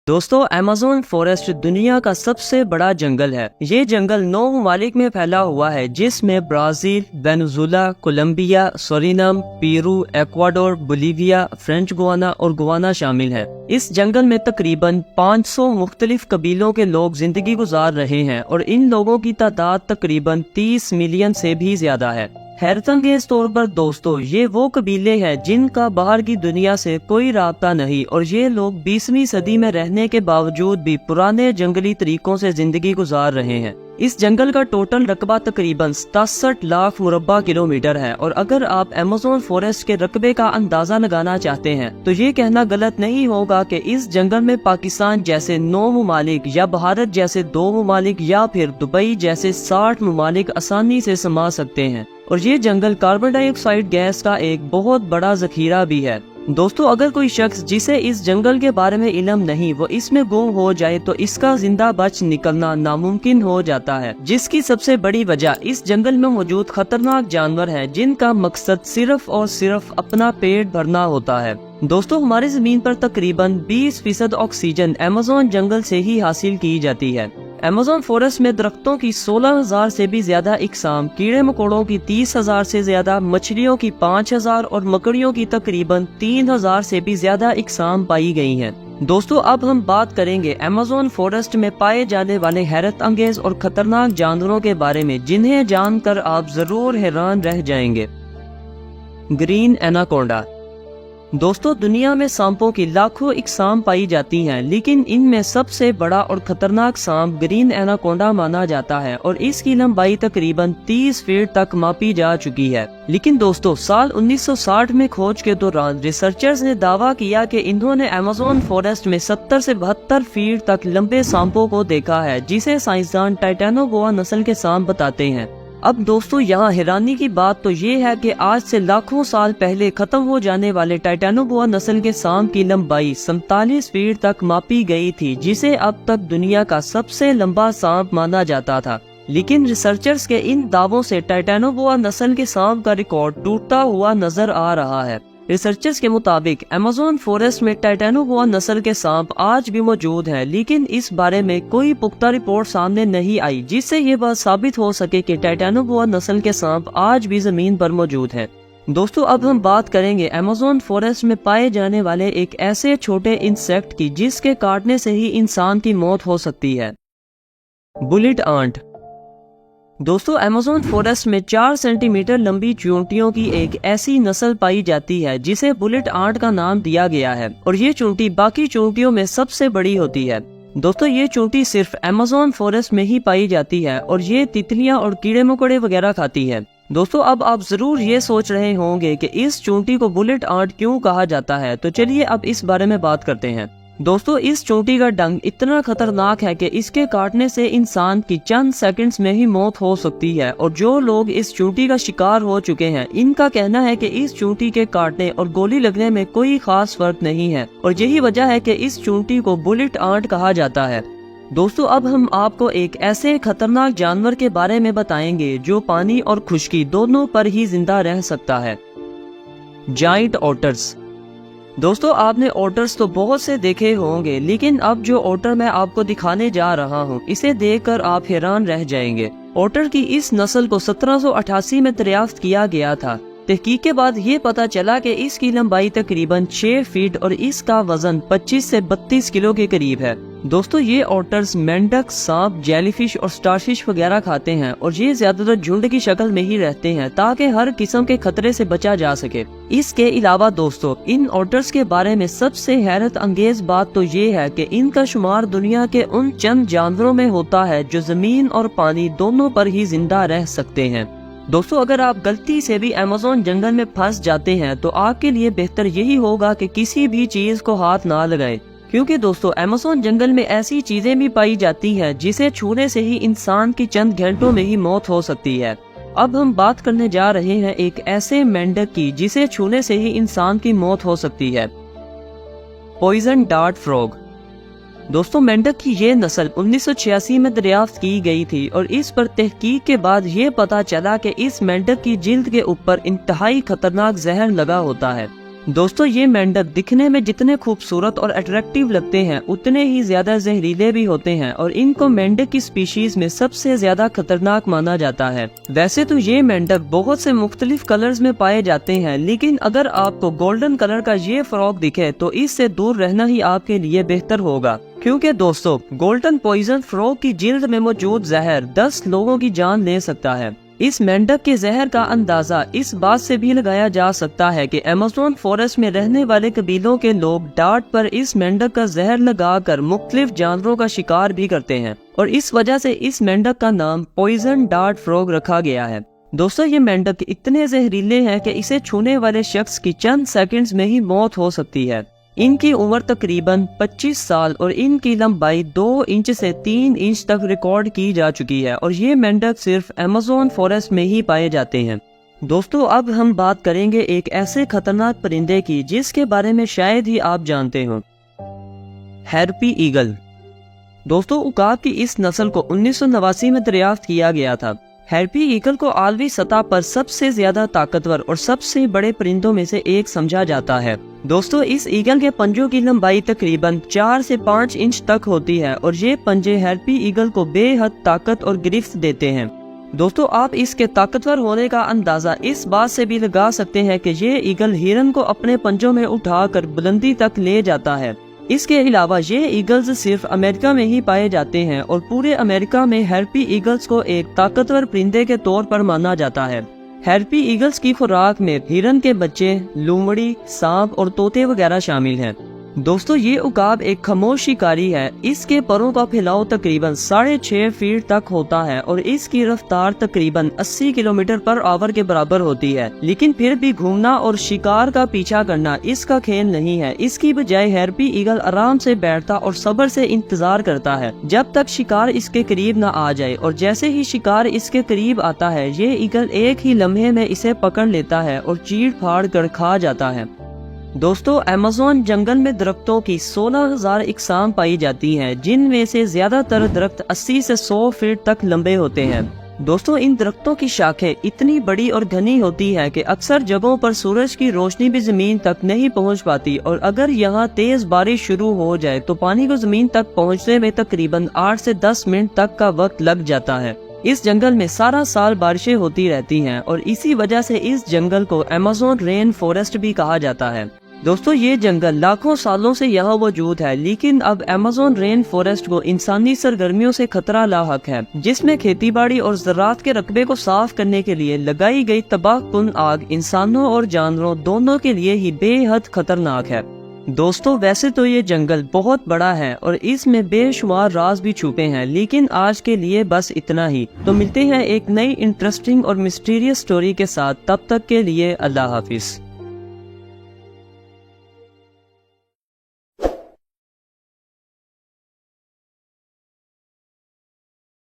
दोस्तों, Amazon forest दुनिया का सबसे बड़ा जंगल है। ये जंगल 9 ममालिक में फैला हुआ है, जिसमें Brazil, Venezuela, Colombia, Suriname, Peru, Ecuador, Bolivia, French Guiana और गुयाना शामिल है। इस जंगल में तकरीबन 500 मुख्तलिफ कबीलों के लोग जिंदगी गुजार रहे हैं और इन लोगों की तादाद तकरीबन 30 मिलियन से भी ज्यादा है। हैरतअंगेज तौर पर दोस्तों, ये वो कबीले हैं जिनका बाहर की दुनिया से कोई राब्ता नहीं और ये लोग 20वीं सदी में रहने के बावजूद भी पुराने जंगली तरीकों से जिंदगी गुजार रहे हैं। इस जंगल का टोटल रकबा तकरीबन 67 लाख मुरब्बा किलोमीटर है और अगर आप अमेज़न फॉरेस्ट के रकबे का अंदाजा लगाना चाहते हैं तो ये कहना गलत नहीं होगा कि इस जंगल में पाकिस्तान जैसे 9 ममालिक या भारत जैसे 2 ममालिक या फिर दुबई जैसे 60 ममालिक आसानी से समा सकते हैं। और ये जंगल कार्बन डाइऑक्साइड गैस का एक बहुत बड़ा जखीरा भी है। दोस्तों, अगर कोई शख्स जिसे इस जंगल के बारे में इल्म नहीं वो इसमें गुम हो जाए तो इसका जिंदा बच निकलना नामुमकिन हो जाता है, जिसकी सबसे बड़ी वजह इस जंगल में मौजूद खतरनाक जानवर हैं जिनका मकसद सिर्फ और सिर्फ अपना पेट भरना होता है। दोस्तों, हमारी जमीन पर तकरीबन 20% ऑक्सीजन अमेज़न जंगल से ही हासिल की जाती है। अमेज़न फॉरेस्ट में दरख्तों की 16,000 से भी ज्यादा इकसाम, कीड़े मकोड़ों की 30,000 से ज्यादा, मछलियों की 5,000 और मकड़ियों की तकरीबन 3,000 से भी ज्यादा इकसाम पाई गई हैं। दोस्तों, अब हम बात करेंगे अमेज़न फॉरेस्ट में पाए जाने वाले हैरत अंगेज और खतरनाक जानवरों के बारे में, जिन्हें जानकर आप जरूर हैरान रह जाएंगे। Green anaconda. दोस्तों, दुनिया में सांपों की लाखों इकसाम पाई जाती हैं, लेकिन इनमें सबसे बड़ा और खतरनाक सांप ग्रीन एनाकोंडा माना जाता है और इसकी लंबाई तकरीबन 30 फीट तक मापी जा चुकी है। लेकिन दोस्तों, साल 1960 में खोज के दौरान रिसर्चर्स ने दावा किया कि इन्होंने अमेज़न फॉरेस्ट में 70 से 72 फीट तक लंबे सांपों को देखा है, जिसे साइंसदान टाइटेनोबोआ नस्ल के सांप बताते हैं। अब दोस्तों, यहाँ हैरानी की बात तो ये है कि आज से लाखों साल पहले खत्म हो जाने वाले टाइटेनोबोआ नस्ल के सांप की लंबाई 47 फीट तक मापी गई थी, जिसे अब तक दुनिया का सबसे लंबा सांप माना जाता था। लेकिन रिसर्चर्स के इन दावों से टाइटेनोबोआ नस्ल के सांप का रिकॉर्ड टूटता हुआ नजर आ रहा है। रिसर्चर्स के मुताबिक अमेज़न फॉरेस्ट में टाइटेनोबोआ नस्ल के सांप आज भी मौजूद हैं, लेकिन इस बारे में कोई पुख्ता रिपोर्ट सामने नहीं आई जिससे ये बात साबित हो सके कि टाइटेनोबोआ नस्ल के सांप आज भी जमीन पर मौजूद हैं। दोस्तों, अब हम बात करेंगे अमेज़न फॉरेस्ट में पाए जाने वाले एक ऐसे छोटे इंसेक्ट की जिसके काटने से ही इंसान की मौत हो सकती है। Bullet ant. दोस्तों, अमेज़न फॉरेस्ट में 4 सेंटीमीटर लंबी चूंटियों की एक ऐसी नस्ल पाई जाती है जिसे बुलेट आंट का नाम दिया गया है और ये चूंटी बाकी चूंटियों में सबसे बड़ी होती है। दोस्तों, ये चूंटी सिर्फ अमेज़न फॉरेस्ट में ही पाई जाती है और ये तितलियां और कीड़े मकोड़े वगैरह खाती है। दोस्तों, अब आप जरूर ये सोच रहे होंगे कि इस चूंटी को बुलेट आंट क्यों कहा जाता है, तो चलिए अब इस बारे में बात करते हैं। दोस्तों, इस चूंटी का डंक इतना खतरनाक है कि इसके काटने से इंसान की चंद सेकंड्स में ही मौत हो सकती है और जो लोग इस चूंटी का शिकार हो चुके हैं, इनका कहना है कि इस चूंटी के काटने और गोली लगने में कोई खास फर्क नहीं है और यही वजह है कि इस चूंटी को बुलेट आंट कहा जाता है। दोस्तों, अब हम आपको एक ऐसे खतरनाक जानवर के बारे में बताएंगे जो पानी और खुश्की दोनों पर ही जिंदा रह सकता है। Giant otters. दोस्तों, आपने ओटर्स तो बहुत से देखे होंगे, लेकिन अब जो ओटर मैं आपको दिखाने जा रहा हूँ, इसे देखकर आप हैरान रह जाएंगे। ओटर की इस नस्ल को 1788 में दरियाफ्त किया गया था। तहकीक के बाद ये पता चला कि इसकी लंबाई तकरीबन 6 फीट और इसका वजन 25 से 32 किलो के करीब है। दोस्तों, ये ओटर्स मेंढक, सांप, जेलीफिश और स्टारफिश वगैरह खाते हैं और ये ज्यादातर झुंड की शक्ल में ही रहते हैं ताकि हर किस्म के खतरे से बचा जा सके। इसके अलावा दोस्तों, इन ओटर्स के बारे में सबसे हैरत अंगेज बात तो ये है कि इनका शुमार दुनिया के उन चंद जानवरों में होता है जो जमीन और पानी दोनों पर ही जिंदा रह सकते हैं। दोस्तों, अगर आप गलती से भी अमेज़न जंगल में फंस जाते हैं तो आपके लिए बेहतर यही होगा कि किसी भी चीज को हाथ ना लगाएं, क्योंकि दोस्तों अमेज़न जंगल में ऐसी चीजें भी पाई जाती हैं जिसे छूने से ही इंसान की चंद घंटों में ही मौत हो सकती है। अब हम बात करने जा रहे हैं एक ऐसे मेंढक की जिसे छूने से ही इंसान की मौत हो सकती है। Poison dart frog. दोस्तों, मेंढक की ये नस्ल 1986 में दरियाफ्त की गई थी और इस पर तहकीक के बाद ये पता चला कि इस मेंढक की जिल्द के ऊपर इंतहाई खतरनाक जहर लगा होता है। दोस्तों ये मेंढक दिखने में जितने खूबसूरत और अट्रैक्टिव लगते हैं उतने ही ज्यादा जहरीले भी होते हैं और इनको मेंढक की स्पीशीज में सबसे ज्यादा खतरनाक माना जाता है। वैसे तो ये मेंढक बहुत से मुख्तलिफ कलर्स में पाए जाते हैं, लेकिन अगर आपको गोल्डन कलर का ये फ्रॉग दिखे तो इससे दूर रहना ही आपके लिए बेहतर होगा, क्योंकि दोस्तों गोल्डन पॉइजन फ्रॉग की जिल्द में मौजूद जहर 10 लोगों की जान ले सकता है। इस मेंढक के जहर का अंदाजा इस बात से भी लगाया जा सकता है कि अमेज़न फॉरेस्ट में रहने वाले कबीलों के लोग डार्ट पर इस मेंढक का जहर लगाकर मुख्तलिफ जानवरों का शिकार भी करते हैं और इस वजह से इस मेंढक का नाम पॉइजन डार्ट फ्रॉग रखा गया है। दोस्तों ये मेंढक इतने जहरीले हैं कि इसे छूने वाले शख्स की चंद सेकंड्स में ही मौत हो सकती है। इनकी उम्र तकरीबन 25 साल और इनकी लंबाई 2 इंच से 3 इंच तक रिकॉर्ड की जा चुकी है और ये मेंढक सिर्फ अमेज़न फॉरेस्ट में ही पाए जाते हैं। दोस्तों अब हम बात करेंगे एक ऐसे खतरनाक परिंदे की जिसके बारे में शायद ही आप जानते हो, हैरपी ईगल। दोस्तों उकाब की इस नस्ल को 1989 में दरियाफ्त किया गया था। हैरपी ईगल को आलमी सतह पर सबसे ज्यादा ताकतवर और सबसे बड़े परिंदों में से एक समझा जाता है। दोस्तों इस ईगल के पंजों की लंबाई तकरीबन 4 से 5 इंच तक होती है और ये पंजे हैरपी ईगल को बेहद ताकत और गिरफ्त देते हैं। दोस्तों आप इसके ताकतवर होने का अंदाजा इस बात से भी लगा सकते हैं कि ये ईगल हिरन को अपने पंजों में उठाकर बुलंदी तक ले जाता है। इसके अलावा ये ईगल्स सिर्फ अमेरिका में ही पाए जाते हैं और पूरे अमेरिका में हैरपी ईगल्स को एक ताकतवर परिंदे के तौर पर माना जाता है। हैरपी ईगल्स की खुराक में हिरन के बच्चे, लोमड़ी, सांप और तोते वगैरह शामिल हैं। दोस्तों ये उकाब एक खामोश शिकारी है। इसके परों का फैलाव तकरीबन 6.5 फीट तक होता है और इसकी रफ्तार तकरीबन 80 किलोमीटर पर आवर के बराबर होती है, लेकिन फिर भी घूमना और शिकार का पीछा करना इसका खेल नहीं है। इसकी बजाय हैरपी ईगल आराम से बैठता और सब्र से इंतजार करता है जब तक शिकार इसके करीब न आ जाए और जैसे ही शिकार इसके करीब आता है ये ईगल एक ही लम्हे में इसे पकड़ लेता है और चीड़ फाड़ कर खा जाता है। दोस्तों अमेज़न जंगल में दरख्तों की 16,000 इकसाम पाई जाती हैं, जिनमें से ज्यादातर दरख्त 80 से 100 फीट तक लंबे होते हैं। दोस्तों इन दरख्तों की शाखें इतनी बड़ी और घनी होती है कि अक्सर जगहों पर सूरज की रोशनी भी जमीन तक नहीं पहुंच पाती और अगर यहाँ तेज बारिश शुरू हो जाए तो पानी को जमीन तक पहुँचने में तकरीबन 8 से 10 मिनट तक का वक्त लग जाता है। इस जंगल में सारा साल बारिशें होती रहती हैं और इसी वजह से इस जंगल को अमेज़न रेन फॉरेस्ट भी कहा जाता है। दोस्तों ये जंगल लाखों सालों से यहाँ मौजूद है, लेकिन अब अमेज़न रेन फॉरेस्ट को इंसानी सरगर्मियों से खतरा लाहक है, जिसमें खेती बाड़ी और ज़राअत के रकबे को साफ करने के लिए लगाई गई तबाहकुन आग इंसानों और जानवरों दोनों के लिए ही बेहद खतरनाक है। दोस्तों वैसे तो ये जंगल बहुत बड़ा है और इसमें बेशुमार राज भी छुपे हैं, लेकिन आज के लिए बस इतना ही। तो मिलते हैं एक नई इंटरेस्टिंग और मिस्टीरियस स्टोरी के साथ, तब तक के लिए अल्लाह हाफिज।